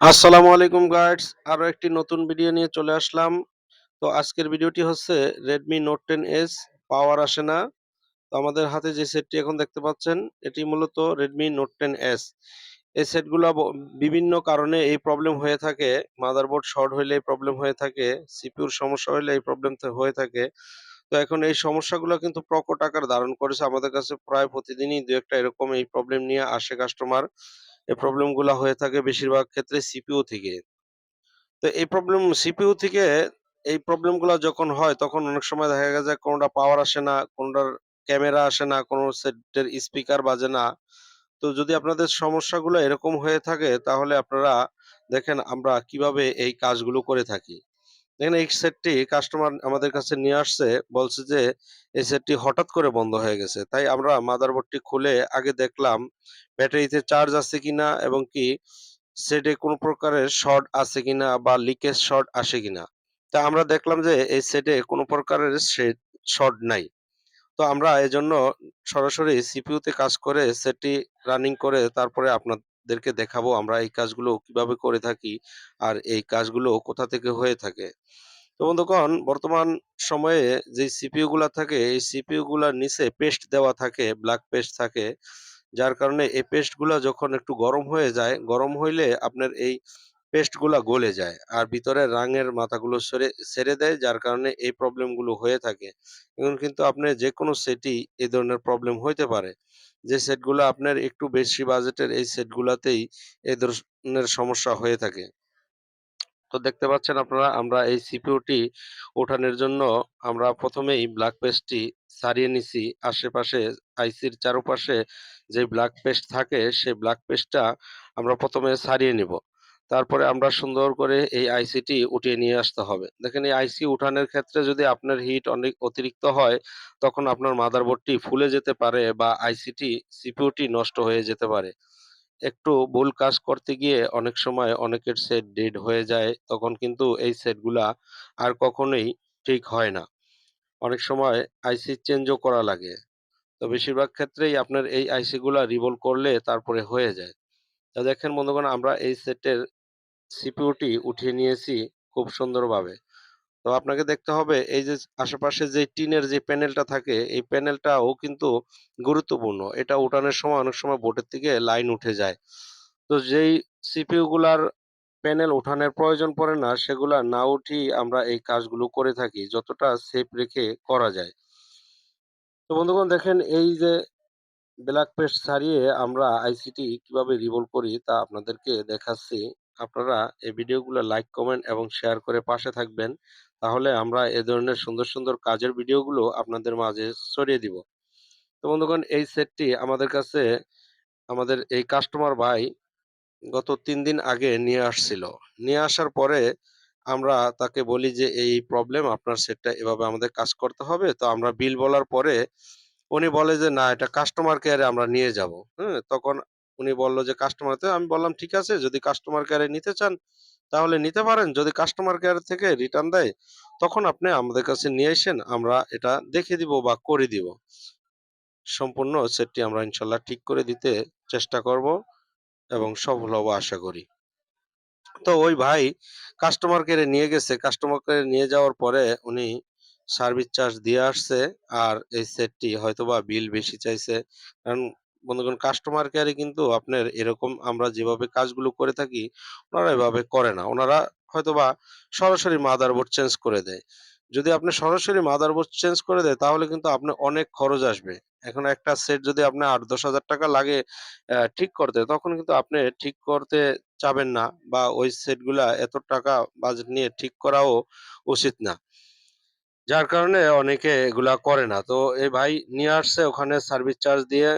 আসসালামু আলাইকুম গাইডস, আরো একটি নতুন ভিডিও নিয়ে চলে আসলাম। তো আজকের ভিডিওটি হচ্ছে Redmi Note 10s পাওয়ার আসে না। তো আমাদের হাতে যে সেটটি এখন দেখতে পাচ্ছেন এটি মূলত Redmi Note 10s। এই সেটগুলো বিভিন্ন কারণে এই প্রবলেম হয়ে থাকে। মাদারবোর্ড শর্ট হইলে এই প্রবলেম হয়ে থাকে, সিপিইউর সমস্যা হইলে এই প্রবলেম হয়ে থাকে। তো এখন এই সমস্যাগুলো কিন্তু প্রকট আকার ধারণ করেছে। আমাদের কাছে প্রায় প্রতিদিনই দু একটা এরকম এই প্রবলেম নিয়ে আসে কাস্টমার। এই প্রবলেমগুলা হয়ে থাকে বেশিরভাগ ক্ষেত্রে সিপিইউ থেকে। তো এই প্রবলেম সিপিইউ থেকে এই প্রবলেমগুলা যখন হয় তখন অনেক সময় দেখা যায় কোনটা পাওয়ার আসে না, কোনটার ক্যামেরা আসে না, কোন সেটের স্পিকার বাজে না। তো যদি আপনাদের সমস্যাগুলো এরকম হয়ে থাকে তাহলে আপনারা দেখেন আমরা কিভাবে এই কাজগুলো করে থাকি। দেখেন এই সেটটি কাস্টমার আমাদের কাছে নিয়ে আসছে, বলছে যে এই সেটটি হঠাৎ করে বন্ধ হয়ে গেছে। তাই আমরা মাদারবোর্ডটি খুলে আগে দেখলাম ব্যাটারিতে চার্জ আছে কিনা এবং কি সেটে কোনো প্রকারের শর্ট আছে কিনা বা লিকেজ শর্ট আসে কিনা। তা আমরা দেখলাম যে এই সেটে কোনো প্রকারের শর্ট নাই। তো আমরা এজন্য সরাসরি সিপিইউ তে কাজ করে সেটটি রানিং করে তারপরে আপনাদেরকে দেখাবো আমরা এই কাজগুলো কিভাবে করে থাকি আর এই কাজগুলো কোথা থেকে হয়ে থাকে। তো বন্ধুগণ, বর্তমান সময়ে যে সিপিইউ গুলা থাকে এই সিপিইউ গুলার নিচে পেস্ট দেওয়া থাকে, ব্ল্যাক পেস্ট থাকে। যার কারণে এই পেস্ট গুলা যখন একটু গরম হয়ে যায়, গরম হইলে আপনার এই পেস্ট গুলা গলে যায়। আর ভিতরে রাঙের মাথাগুলো ছেড়ে দেয়, যার কারণে এই প্রবলেম গুলো হয়ে থাকে। এখন কিন্তু আপনার যেকোনো সেটই এই ধরনের প্রবলেম হইতে পারে। যে সেটগুলা আপনার একটু বেশি বাজেটের এই সেটগুলাতেই এই ধরনের সমস্যা হয়ে থাকে। তো দেখতে পাচ্ছেন আপনারা আমরা এই সিপিইউটি ওঠানোর জন্য আমরা প্রথমেই ব্ল্যাক পেস্টটি ছাড়িয়ে নিছি। আশেপাশে আইসির চারপাশে যে ব্ল্যাক পেস্ট থাকে সেই ব্ল্যাক পেস্টটা আমরা প্রথমে ছাড়িয়ে নিব। তারপরে আমরা সুন্দর করে এই আইসিটি উঠিয়ে নিয়ে আসতে হবে। দেখেন এই আইসি উঠানোর ক্ষেত্রে যদি আপনার হিট অনেক অতিরিক্ত হয় তখন আপনার মাদারবোর্ডটি ফুলে যেতে পারে বা আইসিটি সিপিইউটি নষ্ট হয়ে যেতে পারে। একটু ভুল কাজ করতে গিয়ে অনেক সময় অনেকের সেট ডেড হয়ে যায়। তখন কিন্তু এই সেটগুলা আর কখনোই ঠিক হয় না। অনেক সময় আইসি চেঞ্জও করা লাগে। তো বেশিরভাগ ক্ষেত্রেই আপনার এই আইসি গুলা রিভলভ করলে তারপরে হয়ে যায়। তো দেখেন বন্ধুগণ, আমরা এই সেটের সিপিইউটি উঠিয়ে নিয়েছি খুব সুন্দরভাবে। তো আপনাকে দেখতে হবে এই যে আশেপাশে যে টিনের যে প্যানেলটা থাকে এই প্যানেলটাও কিন্তু গুরুত্বপূর্ণ। এটা উঠানোর সময় অনেক সময় বোর্ডের থেকে লাইন উঠে যায়। তো যেই সিপিইউ গুলার প্যানেল উঠানোর প্রয়োজন পড়ে না সেগুলা না উঠিয়ে আমরা এই কাজগুলো করে থাকি যতটা সেফ রেখে করা যায়। তো বন্ধুগণ, দেখেন এই যে ব্ল্যাক পেস্ট ছাড়িয়ে আমরা আইসিটি কিভাবে রিভলভ করি তা আপনাদেরকে দেখাচ্ছি। আপনারা এই ভিডিওগুলো লাইক, কমেন্ট এবং শেয়ার করে পাশে থাকবেন। তাহলে আমরা এ ধরনের সুন্দর, সুন্দর কাজের ভিডিওগুলো আপনাদের মাঝে ছড়িয়ে দিব। তো বন্ধুগণ, এই সেটটি আমাদের কাছে আমাদের এই কাস্টমার ভাই গত ৩ দিন আগে নিয়ে আসছিল। নিয়ে আসার পরে আমরা তাকে বলি যে, "এই প্রবলেম আপনার সেটটা এভাবে আমাদের কাজ করতে হবে।" তো আমরা বিল বলার পরে উনি বলে যে, "না, এটা কাস্টমার কেয়ারে আমরা নিয়ে যাবো।" হ্যাঁ? তখন উনি বলল যে, "কাস্টমার" তে আমি বললাম, "ঠিক আছে, যদি কাস্টমার কেয়ারে নিতে চান তাহলে নিতে পারেন। যদি কাস্টমার কেয়ার থেকে রিটার্ন দেয় তখন আপনি আমাদের কাছে নিয়ে আইসেন। আমরা এটা দেখে দিব বা করে দিব। সম্পূর্ণ সেটটি আমরা ইনশাআল্লাহ ঠিক করে দিতে চেষ্টা করব এবং সফল হব আশা করি।" তো ওই ভাই কাস্টমার কেয়ারে নিয়ে গেছে। কাস্টমার কেয়ারে নিয়ে যাওয়ার পরে উনি সার্ভিস চার্জ দিয়ে আসছে। আর এই সেটটি হয়তোবা বিল বেশি চাইছে। কারণ বন্ধুগণ, কাস্টমার কেয়ারে কিন্তু আপনার এরকম আমরা যেভাবে কাজগুলো করে থাকি, ওনারা এভাবে করে না। ওনারা হয়তোবা সরাসরি মাদারবোর্ড চেঞ্জ করে দেয়। যদি আপনি সরাসরি মাদারবোর্ড চেঞ্জ করে দেয় তাহলে কিন্তু আপনার অনেক খরচ আসবে। এখন একটা সেট যদি আপনার ৮-১০ হাজার টাকা লাগে ঠিক করতে, তখন কিন্তু আপনি ঠিক করতে চাবেন না বা ওই সেটগুলা এত টাকা বাজেট নিয়ে ঠিক করাও উচিত না। যার কারণে অনেকে এগুলা করে না। তো এই ভাই নিয়ে আসছে, ওখানে সার্ভিস চার্জ দিয়ে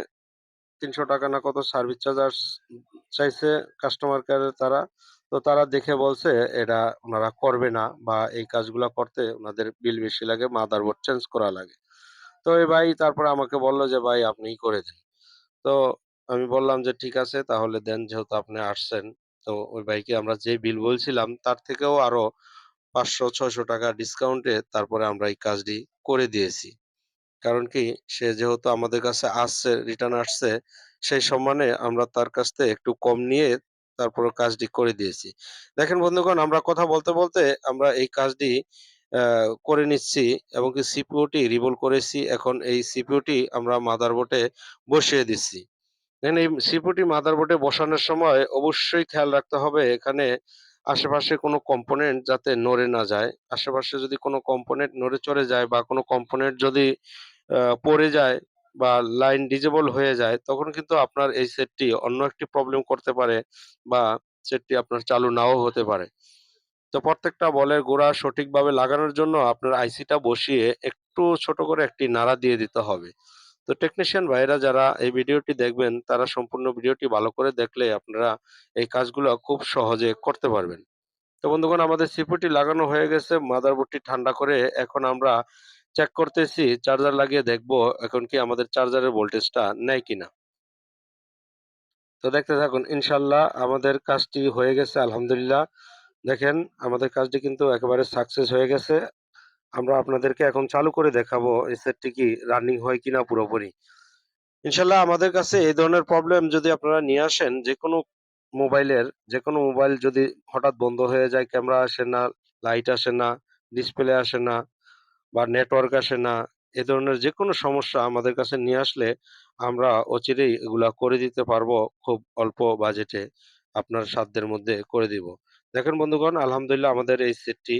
৳৩০০ না কত সার্ভিস চার্জ চাইছে কাস্টমার কেয়ারের তারা। তো তারা দেখে বলছে এটা উনারা করবে না বা এই কাজগুলা করতে উনাদের বিল বেশি লাগে, মাদারবোর্ড চেঞ্জ করা লাগে। তো এই ভাই তারপরে আমাকে বলল যে, "ভাই আপনিই করে দেন।" তো আমি বললাম যে, "ঠিক আছে তাহলে দেন, যেহেতু আপনি আসছেন।" তো ওই ভাইকে আমরা যে বিল বলছিলাম তার থেকেও আরো ৳৫০০-৬০০ ডিসকাউন্টে তারপরে আমরা এই কাজটি করে দিয়েছি। কারণ কি, সে যেহেতু আমাদের কাছে আসছে, রিটার্ন আসছে, সেই সম্মানে আমরা তার কাছ থেকে একটু কম নিয়ে তারপরে কাজটি করে দিয়েছি। দেখেন বন্ধুগণ, আমরা কথা বলতে, বলতে আমরা এই কাজটি আ করে নিচ্ছি এবং কি সিপিইউটি রিবুট করেছি। এখন এই সিপিইউটি আমরা মাদারবোর্ডে বসিয়ে দিচ্ছি। দেখেন এই সিপিইউটি মাদারবোর্ডে বসানোর সময় অবশ্যই খেয়াল রাখতে হবে এখানে আশেপাশে কোনো কম্পোনেন্ট যাতে নড়ে না যায়। আশেপাশে যদি কোনো কম্পোনেন্ট নড়ে চড়ে যায় বা কোনো কম্পোনেন্ট যদি পড়ে যায় বা লাইন ডিজেবল হয়ে যায়, তখন কিন্তু আপনার এই সেটটি অন্য একটি প্রবলেম করতে পারে বা সেটটি আপনার চালু নাও হতে পারে। তো প্রত্যেকটা বলের গোড়া সঠিকভাবে লাগানোর জন্য আপনার আইসিটা বসিয়ে একটু ছোট করে একটি নাড়া দিয়ে দিতে হবে। তো টেকনিশিয়ান ভাইয়েরা যারা এই ভিডিওটি দেখবেন তারা সম্পূর্ণ ভিডিওটি ভালো করে দেখলে আপনারা এই কাজগুলো খুব সহজে করতে পারবেন। তো বন্ধুগণ, আমাদের সিপিইউটি লাগানো হয়ে গেছে। মাদারবোর্ডটি ঠান্ডা করে এখন আমরা চেক করতেছি, চার্জার লাগিয়ে দেখব এখন কি আমাদের চার্জারের ভোল্টেজটা নেয় কিনা। তো দেখতে থাকুন, ইনশাআল্লাহ আমাদের কাজটি হয়ে গেছে আলহামদুলিল্লাহ। দেখেন আমাদের কাজটি কিন্তু একেবারে সাকসেস হয়ে গেছে। আমরা আপনাদেরকে এখন চালু করে দেখাবো এই সেটটি কি রানিং হয় কিনা পুরোপুরি। ইনশাআল্লাহ আমাদের কাছে এই ধরনের প্রবলেম যদি আপনারা নিয়ে আসেন, যেকোনো মোবাইল যদি হঠাৎ বন্ধ হয়ে যায়, ক্যামেরা আসে না, লাইট আসে না, ডিসপ্লে আসে না বা নেটওয়ার্ক আসে না, এ ধরনের যেকোনো সমস্যা আমাদের কাছে নিয়ে আসলে আমরা অচিরেই এগুলা করে দিতে পারবো খুব অল্প বাজেটে আপনার সাধ্যের মধ্যে করে দিব। দেখেন বন্ধুগণ, আলহামদুলিল্লাহ আমাদের এই সেটটি